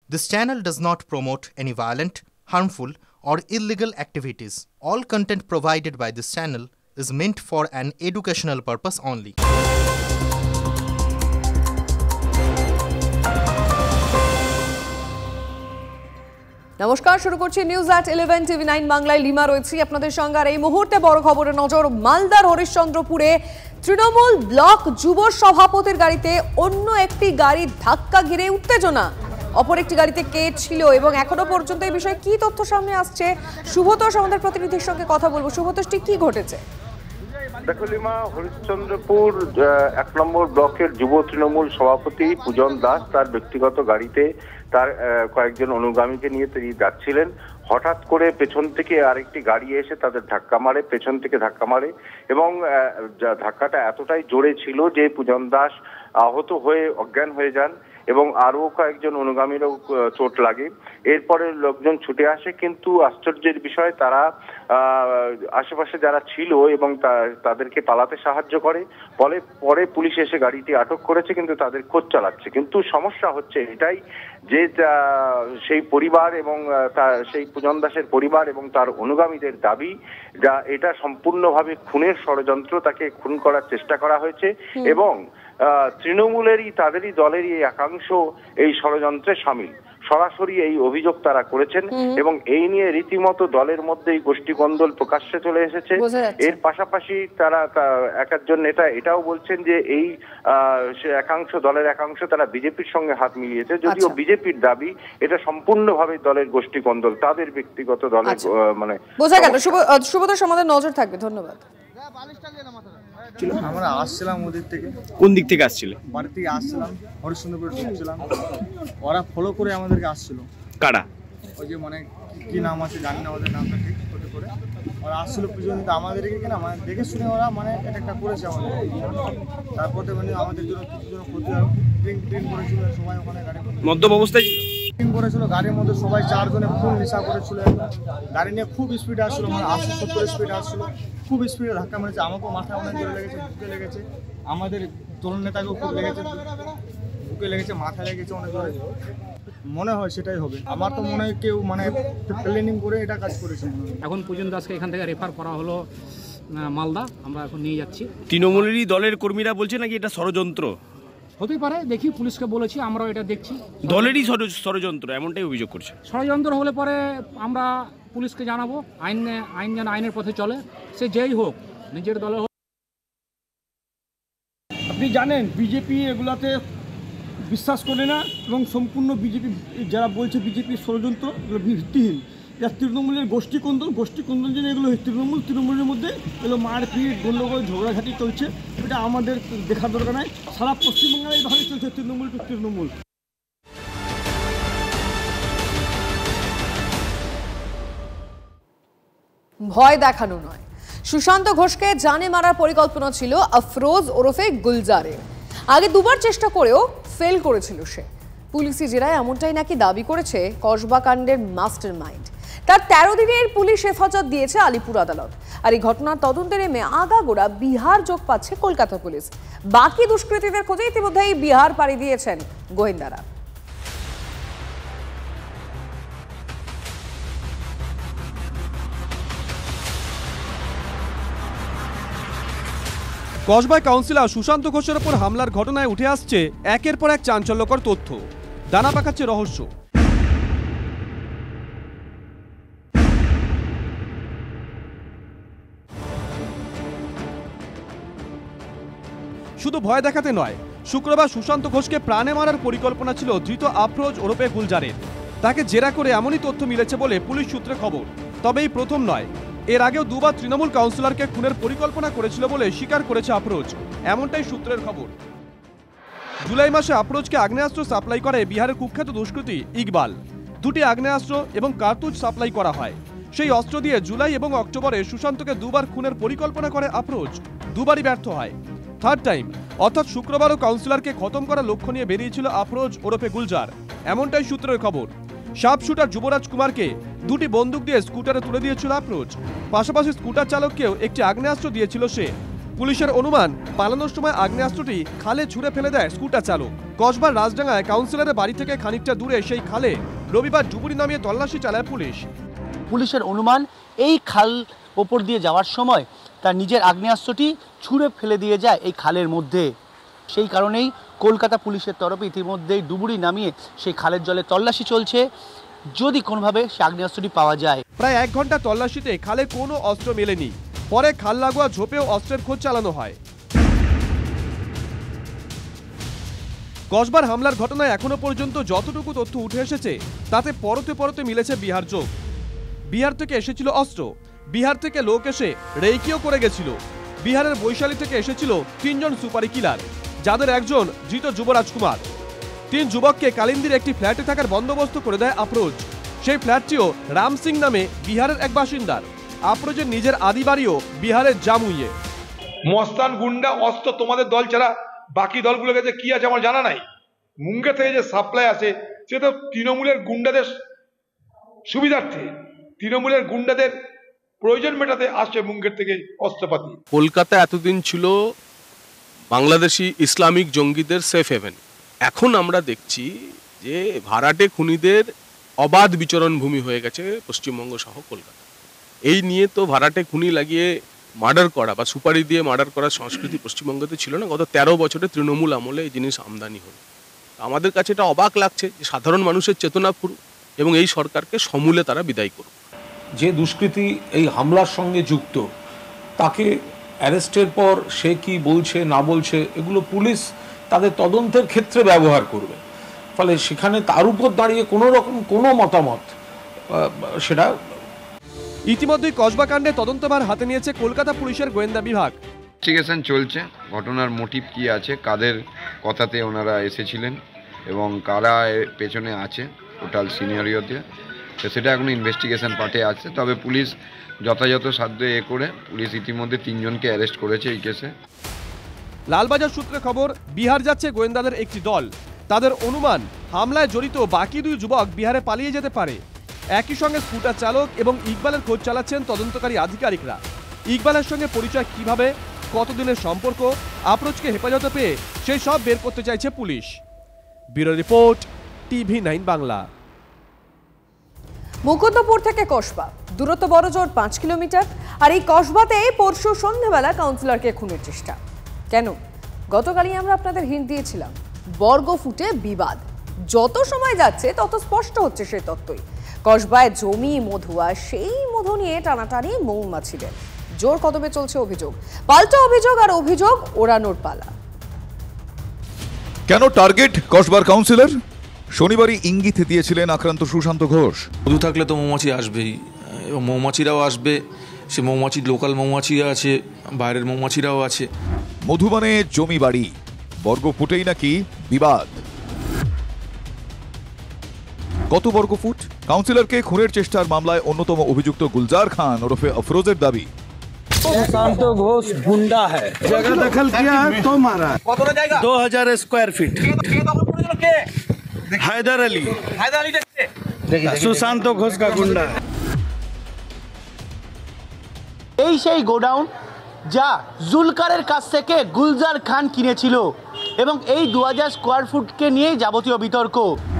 This channel does not promote any violent, harmful, or illegal activities. All content provided by this channel is meant for an educational purpose only. নমস্কার, শুরু করছি news এট 11 TV9 বাংলায়। Lima রয়েছি আপনাদের সঙ্গে। আর এই মুহূর্তে বড় খবরের নজর। মালদার হরিশ্চন্দ্রপুরে তৃণমূল ব্লক যুব সভাপতির গাড়িতে অন্য একটি গাড়ি ধাক্কা ঘিরে উত্তেজনা। অপর একটি গাড়িতে কে ছিল এবং এখনো পর্যন্ত এই বিষয়ে কি তথ্য সামনে আসছে, শুভতোষ আমাদের প্রতিনিধির সঙ্গে কথা বলবো। শুভতোষ, ঠিক কি ঘটেছে? দেখো লিমা, হরিশ্চন্দ্রপুর 1 নম্বর ব্লকের যুব তৃণমূল সভাপতি পূজন দাস তার ব্যক্তিগত গাড়িতে তার কয়েকজন অনুগামীকে নিয়ে তিনি যাচ্ছিলেন। হঠাৎ করে পেছন থেকে আরেকটি গাড়ি এসে তাদের ধাক্কা মারে, পেছন থেকে ধাক্কা মারে এবং ধাক্কাটা এতটাই জোরে ছিল যে পূজন দাস আহত হয়ে অজ্ঞান হয়ে যান এবং আরো কয়েকজন অনুগামীরও চোট লাগে। এরপরে লোকজন ছুটে আসে, কিন্তু আশ্চর্যের বিষয় তারা আশেপাশে যারা ছিল এবং তাদেরকে পালাতে সাহায্য করে। পরে পুলিশ এসে গাড়িটি আটক করেছে, কিন্তু তাদের খোঁজ চালাচ্ছে। কিন্তু সমস্যা হচ্ছে এটাই যে সেই পরিবার এবং সেই পূজন দাসের পরিবার এবং তার অনুগামীদের দাবি যা এটা সম্পূর্ণভাবে খুনের ষড়যন্ত্র, তাকে খুন করার চেষ্টা করা হয়েছে এবং তৃণমূলেরই তাদেরই দলেরই একাংশ এই ষড়যন্ত্রে সামিল। সরাসরি এই অভিযোগ তারা করেছেন এবং এই নিয়ে রীতিমতো দলের মধ্যেই গোষ্ঠীকন্দল প্রকাশ্যে চলে এসেছে। এর পাশাপাশি তারা একজন নেতা এটাও বলছেন যে এই দলের একাংশ তারা বিজেপির সঙ্গে হাত মিলিয়েছে, যদিও বিজেপির দাবি এটা সম্পূর্ণভাবে দলের গোষ্ঠীকন্দল, তাদের ব্যক্তিগত দলের মানে বোঝা গেল। শুভতোষ আমাদের নজর থাকবে, ধন্যবাদ। আমরা আসছিলাম ওদের থেকে। কোন দিক থেকে আসছিল? বাড়ি থেকে আসছিলাম, হরিশ্চন্দ্রপুরে ঢুকছিলাম। ওরা ফলো করে আমাদেরকে আসছিল। কারা? ওই যে মানে কি নাম আছে জানি না, ওদের নামটা ঠিক করে ওরা আসছিল পিছনে আমাদেরকে কিনা মানে দেখে শুনে ওরা মানে একটা করেছে আমাদের। তারপরে মানে আমাদের জন্য কিছু জন ক্ষতি ড্রিঙ্ক করেছিল সবাই ওখানে, গাড়ি মদ্যপ অবস্থায় ড্রিঙ্ক করেছিল গাড়ির মধ্যে সবাই, 4 জনে ফুল নেশা করেছিল। গাড়ি নিয়ে খুব স্পিডে আসছিল, মানে 80-70 স্পিডে আসছিল, খুব স্পিডে ধাক্কা মেরেছে। আমাকেও মাথায় অনেক জোরে লেগেছে, বুকে লেগেছে, আমাদের তরুণ নেতাকেও খুব লেগেছে, বুকে লেগেছে, মাথায় লেগেছে অনেক জোরে। মনে হয় সেটাই হবে। আমার তো মনে হয় কেউ মানে প্ল্যানিং করে এটা কাজ করেছে। এখন পূজন দাসকে এখান থেকে রেফার করা হলো মালদা, আমরা এখন নিয়ে যাচ্ছি। তৃণমূলেরই দলের কর্মীরা বলছে নাকি এটা ষড়যন্ত্র? হতেই পারে, দেখি, পুলিশকে বলেছি, আমরাও এটা দেখছি। দলেরই ষড়যন্ত্র এমনটাই অভিযোগ করছে। ষড়যন্ত্র হলে পরে আমরা পুলিশকে জানাবো। আইন যেন আইনের পথে চলে, সে যেই হোক, নিজের দলে হোক। আপনি জানেন বিজেপি এগুলাতে বিশ্বাস করে না এবং সম্পূর্ণ বিজেপি যারা বলছে বিজেপির ষড়যন্ত্র এগুলো ভিত্তিহীন। যা তৃণমূলের গোষ্ঠীকন্দল যেন এগুলো তৃণমূলের মধ্যে এগুলো মারপিট, গণ্ডগোল, ঝগড়াঝাটি চলছে। এটা আমাদের দেখার দরকার নাই। সারা পশ্চিমবাংলায় এইভাবে চলছে তৃণমূল। ভয় দেখানো নয়, সুশান্ত ঘোষকে জানে মারার পরিকল্পনা ছিল আফরোজ ওরফে গুলজারের। আগে 2বার চেষ্টা করেও ফেল করেছিল সে। পুলিশি জেরায় এমনটাই নাকি দাবি করেছে কসবা কাণ্ডের মাস্টার মাইন্ড। তার 13 দিনের পুলিশ হেফাজত দিয়েছে আলিপুর আদালত। আর এই ঘটনার তদন্তে নেমে আগাগোড়া বিহার যোগ পাচ্ছে কলকাতা পুলিশ। বাকি দুষ্কৃতীদের খোঁজে ইতিমধ্যেই বিহার পাড়ি দিয়েছেন গোয়েন্দারা। কসবায় কাউন্সিলর সুশান্ত ঘোষের ওপর হামলার ঘটনায় উঠে আসছে একের পর এক চাঞ্চল্যকর তথ্য। দানা পাকাচ্ছে রহস্য। শুধু ভয় দেখাতে নয়, শুক্রবার সুশান্ত ঘোষকে প্রাণে মারার পরিকল্পনা ছিল ধৃত আফরোজ ওরফে গুলজারের। তাকে জেরা করে এমনই তথ্য মিলেছে বলে পুলিশ সূত্রে খবর। তবে এই প্রথম নয়, এর আগেও 2বার তৃণমূল কাউন্সিলরকে খুনের পরিকল্পনা করেছিল বলে স্বীকার করেছে আফরোজ, এমনটাই সূত্রের খবর। জুলাই মাসে আফরোজকে আগ্নেয়াস্ত্র সাপ্লাই করে বিহারের কুখ্যাত দুষ্কৃতী ইকবাল। 2টি আগ্নেয়াস্ত্র এবং কার্তুজ সাপ্লাই করা হয়। সেই অস্ত্র দিয়ে জুলাই এবং অক্টোবরে সুশান্তকে 2বার খুনের পরিকল্পনা করে আফরোজ। 2বারই ব্যর্থ হয়। থার্ড টাইম অর্থাৎ শুক্রবারও কাউন্সিলরকে খতম করার লক্ষ্য নিয়ে বেরিয়েছিল আফরোজ ওরফে গুলজার, এমনটাই সূত্রের খবর। শার্প শুটার যুবরাজ কুমারকে 2টি বন্দুক দিয়ে স্কুটারে তুলে দিয়েছিল আফরোজ। পাশাপাশি স্কুটার চালককেও একটি আগ্নেয়াস্ত্র দিয়েছিল সে। পুলিশের অনুমান পালানোর সময় আগ্নেয়াস্ত্রটি খালে ছুঁড়ে ফেলে দেয় স্কুটার চালক। কসবার রাজডাঙ্গায় কাউন্সিলরের বাড়ি থেকে খানিকটা দূরে সেই খালে রবিবার ডুবুরি নামিয়ে তল্লাশি চালায় পুলিশ। পুলিশের অনুমান এই খাল ওপর দিয়ে যাওয়ার সময় তার নিজের আগ্নেয়াস্ত্রটি ছুঁড়ে ফেলে দিয়ে যায় এই খালের মধ্যে। সেই কারণেই কলকাতা পুলিশের তরফে ইতিমধ্যেই ডুবুরি নামিয়ে সেই খালের জলে তল্লাশি চলছে, যদি কোনোভাবে সে আগ্নেয়াস্ত্রটি পাওয়া যায়। প্রায় 1 ঘন্টা তল্লাশিতে খালে কোনো অস্ত্র মেলেনি। পরে খাল লাগোয়া ঝোপেও অস্ত্রের খোঁজ চালানো হয়। কসবার হামলার ঘটনায় এখনো পর্যন্ত যতটুকু তথ্য উঠে এসেছে তাতে পরতে পরতে মিলেছে বিহার যোগ। বিহার থেকে এসেছিল অস্ত্র, বিহার থেকে লোক এসে রেইকিও করে গেছিল। বিহারের বৈশালী থেকে এসেছিল 3 জন সুপারি কিলার, যাদের একজন ধৃত যুবরাজ কুমার। 3 যুবককে কালিন্দির একটি ফ্ল্যাটে থাকার বন্দোবস্ত করে দেয় আফরোজ। সেই ফ্ল্যাটটিও রাম সিং নামে বিহারের এক বাসিন্দার। আফরোজের নিজের আদি বাড়িও বিহারের জামুইয়ে। মস্তান গুন্ডা অস্ত্র তোমাদের দল ছাড়া বাকি দলগুলোর কাছে কি আছে আমার জানা নাই। মুঙ্গের থেকে যে সাপ্লাই আসে সে তো তৃণমূলের গুন্ডাদের সুবিধার্থে, তৃণমূলের গুন্ডাদের প্রয়োজন মেটাতে আসছে মুঙ্গের থেকে অস্ত্রপাতি। কলকাতা এতদিন ছিল বাংলাদেশি ইসলামিক জঙ্গিদের সেফ হেভেন। এখন আমরা দেখছি যে ভাড়াটে খুনিদের অবাধ বিচরণ ভূমি হয়ে গেছে পশ্চিমবঙ্গ সহ কলকাতা। এই নিয়ে তো ভাড়াটে খুনি লাগিয়ে মার্ডার করা বা সুপারি দিয়ে মার্ডার করার সংস্কৃতি পশ্চিমবঙ্গতে ছিল না। গত 13 বছরে তৃণমূল আমলে এই জিনিস আমদানি হলো। আমাদের কাছে এটা অবাক লাগছে যে সাধারণ মানুষের চেতনা ফুরুক এবং এই সরকারকে সমূলে তারা বিদায় করুক। যে দুষ্কৃতী এই হামলার সঙ্গে যুক্ত তাকে অ্যারেস্টের পর সে কি বলছে না বলছে এগুলো পুলিশ তাদের তদন্তের ক্ষেত্রে ব্যবহার করবে। ফলে সেখানে তার উপর দাঁড়িয়ে কোনো রকম কোনো মতামত সেটা। ইতিমধ্যেই কসবা কাণ্ডে তদন্তভার হাতে নিয়েছে কলকাতা পুলিশের গোয়েন্দা বিভাগ। ইনভেস্টিগেশন চলছে, ঘটনার মোটিভ কি আছে, কাদের কথাতে ওনারা এসেছিলেন এবং কারা পেছনে আছে টোটাল সিনিয়রিওতে, সেটা এখন ইনভেস্টিগেশন পার্টে আছে। তবে পুলিশ যথাযথ সাধ্য করে পুলিশ ইতিমধ্যে 3 জনকে অ্যারেস্ট করেছে এই কেসে। লালবাজার সূত্রে খবর, বিহার যাচ্ছে গোয়েন্দাদের একটি দল। তাদের অনুমান হামলায় জড়িত বাকি 2 যুবক বিহারে পালিয়ে যেতে পারে। একই সঙ্গে স্কুটার চালক এবং ইকবালের খোঁজ চালাচ্ছেন তদন্তকারী আধিকারিকরা। ইকবালের সঙ্গে পরিচয় কিভাবে, কতদিনের সম্পর্ক, আফরোজকে হেফাজতে পেয়ে সেই সব বের করতে চাইছে police. Bureau report, TV9 Bangla. Mukundapur থেকে কসবা দূরত্ব বড়জোর 5 কিলোমিটার। আর এই কসবাতে পরশু সন্ধ্যাবেলা কাউন্সিলরকে খুনের চেষ্টা। কেন? গতকালই আমরা আপনাদের হিন্ট দিয়েছিলাম, বর্গফুটে বিবাদ। যত সময় যাচ্ছে তত স্পষ্ট হচ্ছে সেই তত্ত্বই। কসবায় জমি মধুয়া, সেই মধু নিয়ে টানাটানি মৌমাছিদের। জোর কদমে চলছে অভিযোগ, পাল্টা অভিযোগ আর অভিযোগ ওড়ানোর পালা। কেন টার্গেট কসবার কাউন্সিলর? শনিবারই ইঙ্গিত দিয়েছিলেন আক্রান্ত সুশান্ত ঘোষ। মধু থাকলে তো মৌমাছি আসবেই, এবং মৌমাছিরাও আসবে। সে মৌমাছি লোকাল মৌমাছি আছে, বাইরের মৌমাছিরাও আছে। মধুবনে জমি বাড়ি, বর্গ ফুটেই নাকি বিবাদ। কত বর্গফুট? কাউন্সিলরকে খুনের চেষ্টার মামলায় অন্যতম অভিযুক্ত গুলজার খান ওরফে আফরোজের দাবি, सुशांत घोष गुंडा है, जगह दखल किया है तो मारा। 2000 स्क्वायर फीट। हैदर अली सुशांत घोष का गुंडा है। এই সেই গোডাউন যা জুলকারের কাছ থেকে গুলজার খান কিনেছিল, এবং এই 2000 স্কোয়ার ফুটকে নিয়ে যাবতীয় বিতর্ক।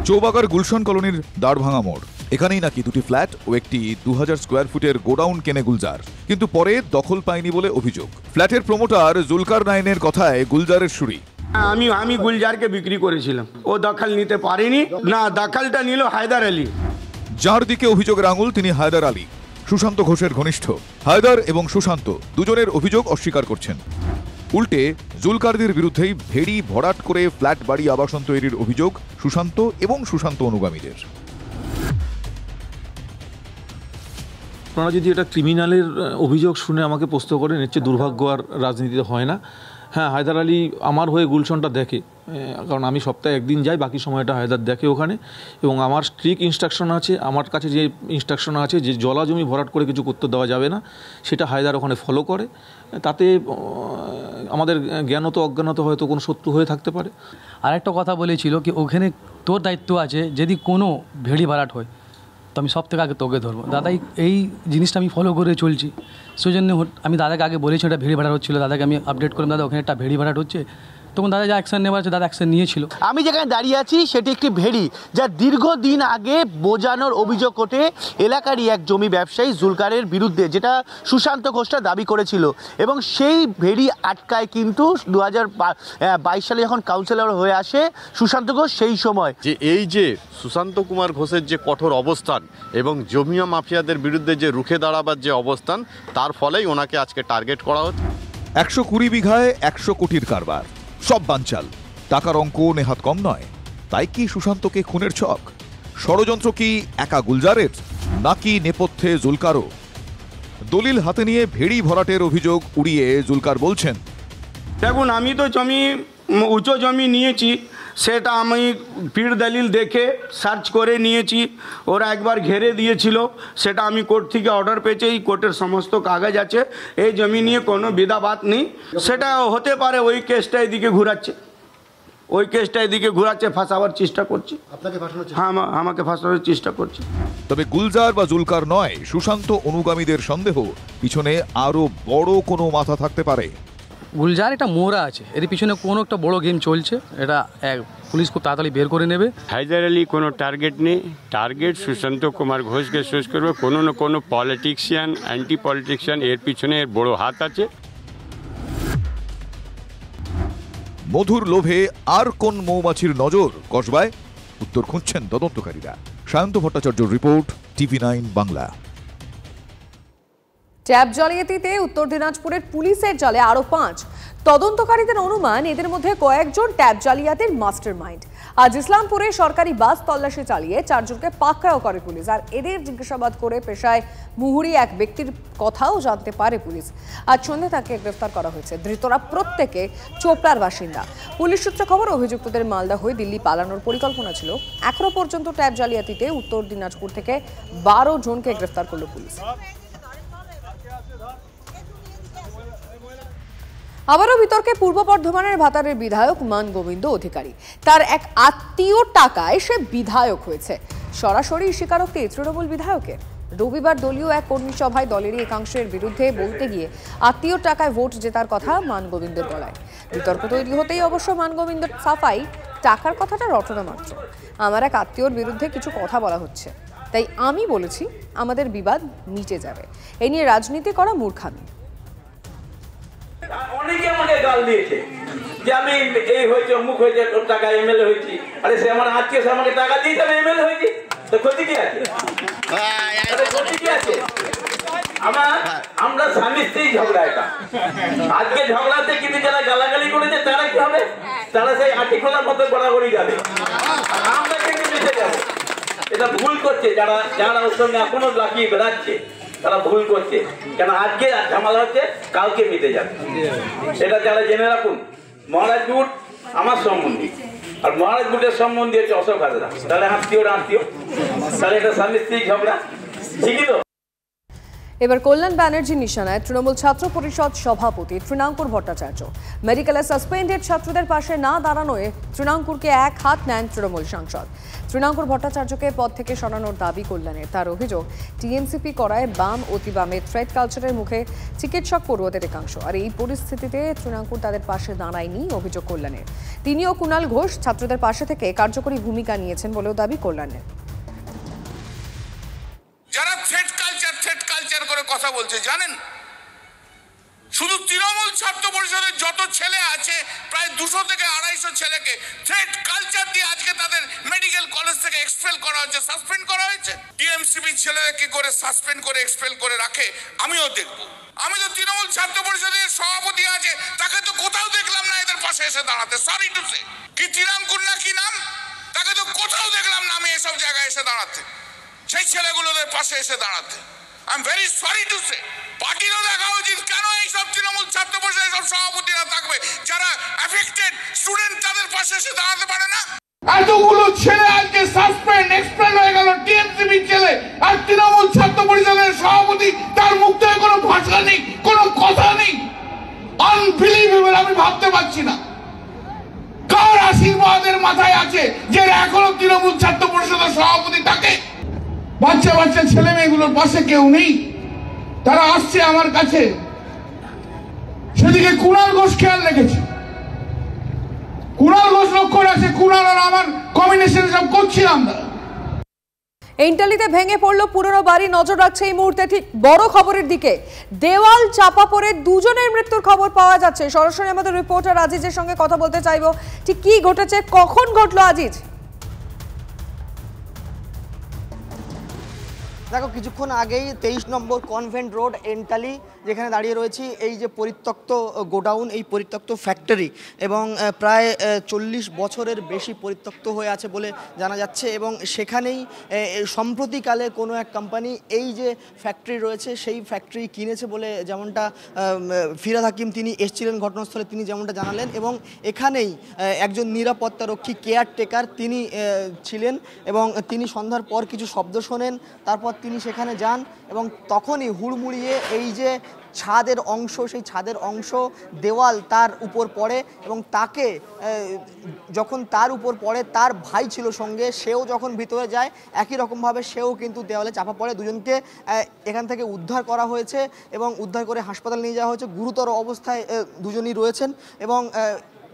চৌবাগার গুলশন কলোনির দাঁড়ভাঙা মোড়, এখানেই নাকি 2টি ফ্ল্যাট ও একটি 2000 স্কোয়ার ফুটের গোডাউন কেনে গুলজার, কিন্তু পরে দখল পায়নি বলে অভিযোগ। ফ্ল্যাটের প্রমোটার জুলকার নাইনের কথায় গুলজারের সুরি, আমি গুলজারকে বিক্রি করেছিলাম, ও দখল নিতে পারেনি, না দখলটা নিল হায়দার আলী। যার দিকে অভিযোগের আঙুল তিনি হায়দার আলী, সুশান্ত ঘোষের ঘনিষ্ঠ। হায়দার এবং সুশান্ত দুজনের অভিযোগ অস্বীকার করছেন। উল্টে জুলকারদের বিরুদ্ধেই ভেড়ি ভরাট করে ফ্ল্যাট বাড়ি আবাসন তৈরির অভিযোগ সুশান্ত এবং সুশান্ত অনুগামীদের। আপনারা যদি এটা ক্রিমিনালের অভিযোগ শুনে আমাকে প্রশ্ন করেন, এর চেয়ে দুর্ভাগ্য আর রাজনীতিতে হয় না। হ্যাঁ, হায়দার আলী আমার হয়ে গুলশনটা দেখে, কারণ আমি সপ্তাহে 1 দিন যাই, বাকি সময়টা হায়দার দেখে ওখানে। এবং আমার স্ট্রিক্ট ইনস্ট্রাকশন আছে, আমার কাছে যে ইনস্ট্রাকশন আছে যে জলা জমি ভরাট করে কিছু করতে দেওয়া যাবে না, সেটা হায়দার ওখানে ফলো করে। তাতে আমাদের জ্ঞানত অজ্ঞানত হয়তো কোনো শত্রু হয়ে থাকতে পারে। আরেকটা কথা বলেছিল কি ওখানে তোর দায়িত্ব আছে, যদি কোনো ভেড়ি ভরাট হয় তো আমি সব থেকে আগে তোকে ধরবো। দাদা এই জিনিসটা আমি ফলো করে চলছি, সেই জন্য আমি দাদাকে আগে বলেছি এটা ভেড়ি ভাড়া হচ্ছিলো, দাদাকে আমি আপডেট করলাম দাদা ওখানে একটা ভেড়ি ভাড়া হচ্ছে, তখন দাদা যা অ্যাকশন নেওয়া আছে দাদা অ্যাকশন নিয়েছিল। আমি যেখানে দাঁড়িয়ে আছি সেটি একটি ভেড়ি, যা দীর্ঘদিন আগে বোঝানোর অভিযোগ ওঠে এলাকারই এক জমি ব্যবসায়ী জুলকারের বিরুদ্ধে, যেটা সুশান্ত ঘোষটা দাবি করেছিল। এবং সেই ভেড়ি আটকায় কিন্তু 2022 সালে যখন কাউন্সিলর হয়ে আসে সুশান্ত ঘোষ, সেই সময় যে এই যে সুশান্ত কুমার ঘোষের যে কঠোর অবস্থান এবং জমিয়া মাফিয়াদের বিরুদ্ধে যে রুখে দাঁড়াবার যে অবস্থান, তার ফলেই ওনাকে আজকে টার্গেট করা হচ্ছে। 120 বিঘায় 100 কোটির কারবার, সব বানচাল, টাকার অঙ্ক নেহাত কম নয়। তাই কি সুশান্তকে খুনের ছক? ষড়যন্ত্র কি একা গুলজারের, নাকি নেপথ্যে জুলকারও? দলিল হাতে নিয়ে ভেড়ি ভরাটের অভিযোগ উড়িয়ে জুলকার বলছেন, দেখুন আমি তো জমি উঁচু জমি নিয়েছি, সেটা আমি পীর দলিল দেখে সার্চ করে নিয়েছি, ওরা একবার ঘেরে দিয়েছিল, সেটা আমি কোর্ট থেকে অর্ডার পেয়েছি, এই কোর্টের সমস্ত কাগজ আছে, এই জমি নিয়ে কোনো বিধাবাদ নেই। সেটা হতে পারে ওই কেসটা এদিকে ঘুরাচ্ছে, ওই কেসটা এদিকে ঘুরাচ্ছে, ফাঁসাবার চেষ্টা করছে, হ্যাঁ আমাকে ফাঁসাবার চেষ্টা করছে। তবে গুলজার বা জুলকার নয়, সুশান্ত অনুগামীদের সন্দেহ পিছনে আরো বড় কোনো মাথা থাকতে পারে। গুলজার এটা মোড়া আছে, এর পিছনে কোনো একটা বড় গেম চলছে, এটা পুলিশ খুব তাড়াতাড়ি বের করে নেবে। হায়দার আলী কোনো টার্গেট নেই, টার্গেট সুশান্ত কুমার ঘোষকে শেষ করবে। কোনো না কোনো পলিটিশিয়ান, অ্যান্টি পলিটিশিয়ান এর পিছনে এর বড় হাত আছে। মধুর লোভে আর কোন মৌমাছির নজর কসবায়, উত্তর খুঁজছেন তদন্তকারীরা। সায়ন্ত ভট্টাচার্যর রিপোর্ট, TV9 বাংলা। ট্যাব জালিয়াতিতে উত্তর দিনাজপুরের পুলিশের জালে আরো 5। তদন্তকারীদের অনুমান এদের মধ্যে কয়েকজন ট্যাব জালিয়াতির মাস্টারমাইন্ড। আজ ইসলামপুরে সরকারি বাস তল্লাশি চালিয়ে 4 জনকে পাকড়াও করে পুলিশ। আর এদের জিজ্ঞাসাবাদ করে পেশায় মুহুরি এক ব্যক্তির কথাও জানতে পারে পুলিশ। আজ সন্ধ্যে তাকে গ্রেফতার করা হয়েছে। ধৃতরা প্রত্যেকে চোপড়ার বাসিন্দা। পুলিশ সূত্রে খবর, অভিযুক্তদের মালদা হয়ে দিল্লি পালানোর পরিকল্পনা ছিল। এখনো পর্যন্ত ট্যাব জালিয়াতিতে উত্তর দিনাজপুর থেকে 12 জনকে গ্রেফতার করল পুলিশ। আবারও বিতর্কে পূর্ব বর্ধমানের ভাতারের বিধায়ক মান গোবিন্দ অধিকারী। তার এক আত্মীয় টাকায় সে বিধায়ক হয়েছে, সরাসরি স্বীকারোক্তি তৃণমূল বিধায়কের। রবিবার দলীয় এক কর্মী সভায় দলেরই একাংশের বিরুদ্ধে বলতে গিয়ে আত্মীয় টাকায় ভোট জেতার কথা মান গোবিন্দের গলায়। বিতর্ক তৈরি হতেই অবশ্য মান গোবিন্দের সাফাই, টাকার কথাটা রটনা মাত্র, আমার এক আত্মীয়র বিরুদ্ধে কিছু কথা বলা হচ্ছে, তাই আমি বলেছি আমাদের বিবাদ মিটে যাবে। এ নিয়ে রাজনীতি করা মূর্খামি। অনেকে আমাকে গাল দিয়েছে যে আমি এই হয়েছে, অমুক হয়েছে, টাকা এমএলএ হয়েছি। আরে সে আমার আজকে সে আমাকে টাকা দিয়েছে, আমি এমএলএ হয়েছি, তো ক্ষতি কি আছে? ক্ষতি কি আছে? আমরা স্বামী স্ত্রী ঝগড়া, এটা আজকে ঝগড়াতে কিন্তু যারা গালাগালি করেছে তারা কি হবে? তারা সেই আটি খোলার মতো গড়াগড়ি যাবে, আমরা কিন্তু মিশে যাবো। এটা ভুল করছে যারা যারা ওর সঙ্গে এখনো লাগিয়ে বেড়াচ্ছে, তারা ভুল করছে। কেন আজকে ঝামেলা হচ্ছে, কালকে মিটে যাবে। এটা যারা জেনে রাখুন, মহারাজ গুট আমার সম্বন্ধী, আর মহারাজ গুটের সম্বন্ধী হচ্ছে অশোক হাজরা, তাহলে আত্মীয়রা আত্মীয়, তাহলে এটা স্বামী স্ত্রী ঝগড়া, ঠিকই তো? এবার কল্যাণ ব্যানার্জির নিশানায় তৃণমূল ছাত্র পরিষদ সভাপতি তৃণাঙ্কুর ভট্টাচার্য। মেডিকেলে সাসপেন্ডেড ছাত্রদের পাশে না দাঁড়ানোয় তৃণাঙ্কুরকে এক হাত নেন তৃণমূল সাংসদ। তৃণাঙ্কুর ভট্টাচার্যকে পদ থেকে সরানোর দাবি কল্যাণের। তার অভিযোগ, টিএমসিপি করায় বাম অতি বামে থ্রেড কালচারের মুখে চিকিৎসক পড়ুয়াদের একাংশ। আর এই পরিস্থিতিতে তৃণাঙ্কুর তাদের পাশে দাঁড়ায়নি অভিযোগ কল্যাণের। তিনিও কুণাল ঘোষ ছাত্রদের পাশে থেকে কার্যকরী ভূমিকা নিয়েছেন বলেও দাবি কল্যাণের। যারা থ্রেড কালচার করে কথা বলছে জানেন, শুধু তৃণমূল ছাত্র পরিষদের যত ছেলে আছে প্রায় 200 থেকে 250 ছেলেকে থ্রেড কালচার দিয়ে আজকে তাদের মেডিকেল কলেজ থেকে এক্সপেল করা হয়েছে, সাসপেন্ড করা হয়েছে। টিএমসিপি ছেলেদের কি করে সাসপেন্ড করে এক্সপেল করে রাখে আমিও দেখব। আমি তো তৃণমূল ছাত্র পরিষদের সভাপতি আছে, তাকে তো কোথাও দেখলাম না এদের পাশে এসে দাঁড়াতে। সরি টু সে, কি তৃণাঙ্কুর না কি নাম, তাকে তো কোথাও দেখলাম না আমি এসব জায়গায় এসে দাঁড়াতে, সেই ছেলেগুলোদের পাশে এসে দাঁড়াতে। I am very sorry to say. পার্টিরও দেখা উচিত কেন এইসব তৃণমূল ছাত্র পরিষদের সব সভাপতিরা থাকবে যারা অ্যাফেক্টেড স্টুডেন্ট, তাদের পাশে এসে দাঁড়াতে পারে না। এতগুলো ছেলে আজকে সাসপেন্ড এক্সপেল হয়ে গেল, টিএমসিপি ছেলে, আর তৃণমূল ছাত্র পরিষদের সভাপতি, তার মুখ থেকে কোনো ভাষা নেই, কোনো কথা নেই। আনবিলিভেবল, আমি ভাবতে পারছি না কার আশীর্বাদের মাথায় আছে যে এখনো তৃণমূল ছাত্র পরিষদের সভাপতি থাকে। বাচ্চা বাচ্চা ছেলে মেয়েগুলোর পাশে কেউ নেই, তারা আসছে আমার কাছে। সেদিকে কুণাল ঘোষ খেয়াল রেখেছে, কুণাল ঘোষ লক্ষ্য রাখছে, কুণাল আর আমার কম্বিনেশন সব করছি আমরা। ইন্টালিতে ভেঙে পড়লো পুরনো বাড়ি, নজর রাখছে এই মুহূর্তে ঠিক বড় খবরের দিকে। দেওয়াল চাপা পড়ে দুজনের মৃত্যুর খবর পাওয়া যাচ্ছে। সরাসরি আমাদের রিপোর্টার আজিজের সঙ্গে কথা বলতে চাইবো, ঠিক কি ঘটেছে, কখন ঘটলো আজিজ? দেখো, কিছুক্ষণ আগেই 23 নম্বর কনভেন্ট রোড এন্টালি যেখানে দাঁড়িয়ে রয়েছি, এই যে পরিত্যক্ত গোডাউন, এই পরিত্যক্ত ফ্যাক্টরি এবং প্রায় 40 বছরের বেশি পরিত্যক্ত হয়ে আছে বলে জানা যাচ্ছে। এবং সেখানেই সম্প্রতিকালে কোনো এক কোম্পানি এই যে ফ্যাক্টরি রয়েছে সেই ফ্যাক্টরি কিনেছে বলে যেমনটা ফিরহাদ হাকিম তিনি এসেছিলেন ঘটনাস্থলে, তিনি যেমনটা জানালেন। এবং এখানেই একজন নিরাপত্তারক্ষী কেয়ারটেকার তিনি ছিলেন এবং তিনি সন্ধ্যার পর কিছু শব্দ শোনেন, তারপর তিনি সেখানে যান এবং তখনই হুড়মুড়িয়ে এই যে ছাদের অংশ, সেই ছাদের অংশ দেওয়াল তার উপর পড়ে এবং তাকে যখন তার উপর পড়ে, তার ভাই ছিল সঙ্গে, সেও যখন ভিতরে যায় একই রকমভাবে সেও কিন্তু দেওয়ালে চাপা পড়ে। দুজনকে এখান থেকে উদ্ধার করা হয়েছে এবং উদ্ধার করে হাসপাতালে নিয়ে যাওয়া হয়েছে। গুরুতর অবস্থায় দুজনই রয়েছেন এবং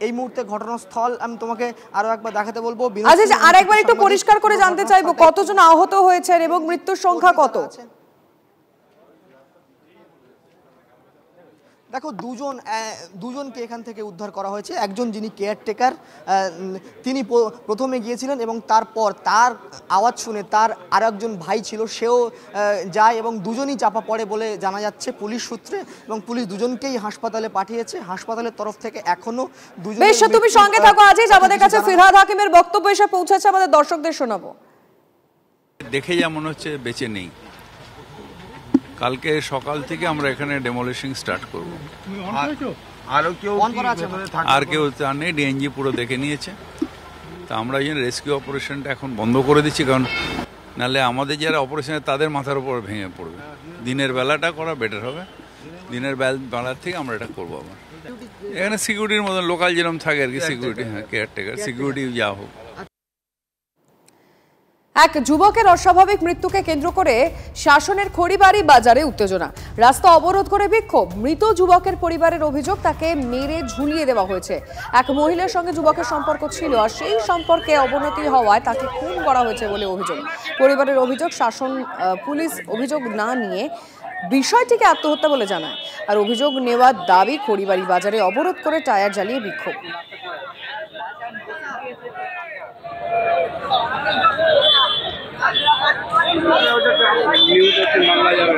এই মুহূর্তে ঘটনাস্থল আমি তোমাকে আরো একবার দেখাতে বলবো। আচ্ছা, আরেকবার একটু পরিষ্কার করে জানতে চাইবো, কতজন আহত হয়েছেন এবং মৃত্যুর সংখ্যা কত? দেখো, দুজনকে এখান থেকে উদ্ধার করা হয়েছে। একজন যিনি কেয়ারটেকার তিনি প্রথমে গিয়েছিলেন এবং তারপর তার আওয়াজ শুনে তার আর একজন ভাই ছিল, সেও যায় এবং দুজনই চাপা পড়ে বলে জানা যাচ্ছে পুলিশ সূত্রে। এবং পুলিশ দুজনকেই হাসপাতালে পাঠিয়েছে। হাসপাতালের তরফ থেকে এখনো দুজন। বেশ, তুমি সঙ্গে থাকো আজিজ, আমাদের কাছে ফিরহাদ হাকিমের বক্তব্য এসে পৌঁছেছে, আমাদের দর্শকদের শোনাবো। দেখে যা মনে হচ্ছে বেঁচে নেই। কালকে সকাল থেকে আমরা এখানে ডেমোলিশিং স্টার্ট করব। আর কেউ তার নেই, ডিএনজি পুরো দেখে নিয়েছে। তা আমরা এই রেস্কিউ অপারেশনটা এখন বন্ধ করে দিচ্ছি, কারণ নাহলে আমাদের যারা অপারেশনে তাদের মাথার উপর ভেঙে পড়বে। দিনের বেলাটা করা বেটার হবে, দিনের বেলার থেকে আমরা এটা করবো। আবার এখানে সিকিউরিটির মতন লোকাল যেরকম থাকে আর কি, সিকিউরিটি, হ্যাঁ, কেয়ারটেকার সিকিউরিটি যা হোক। এক যুবকের অস্বাভাবিক মৃত্যুকে কেন্দ্র করে শাসনের খড়িবাড়ি বাজারে উত্তেজনা, রাস্তা অবরোধ করে বিক্ষোভ। মৃত যুবকের পরিবারের অভিযোগ তাকে মেরে ঝুলিয়ে দেওয়া হয়েছে। এক মহিলার সঙ্গে যুবকের সম্পর্ক ছিল আর সেই সম্পর্কে অবনতি হওয়ায় তাকে খুন করা হয়েছে বলে অভিযোগ। পরিবারের অভিযোগ, পুলিশ অভিযোগ না নিয়ে বিষয়টিকে আত্মহত্যা বলে জানায়। আর অভিযোগ নেওয়ার দাবি, খড়িবাড়ি বাজারে অবরোধ করে টায়ার জ্বালিয়ে বিক্ষোভ। বাংলা যাবে।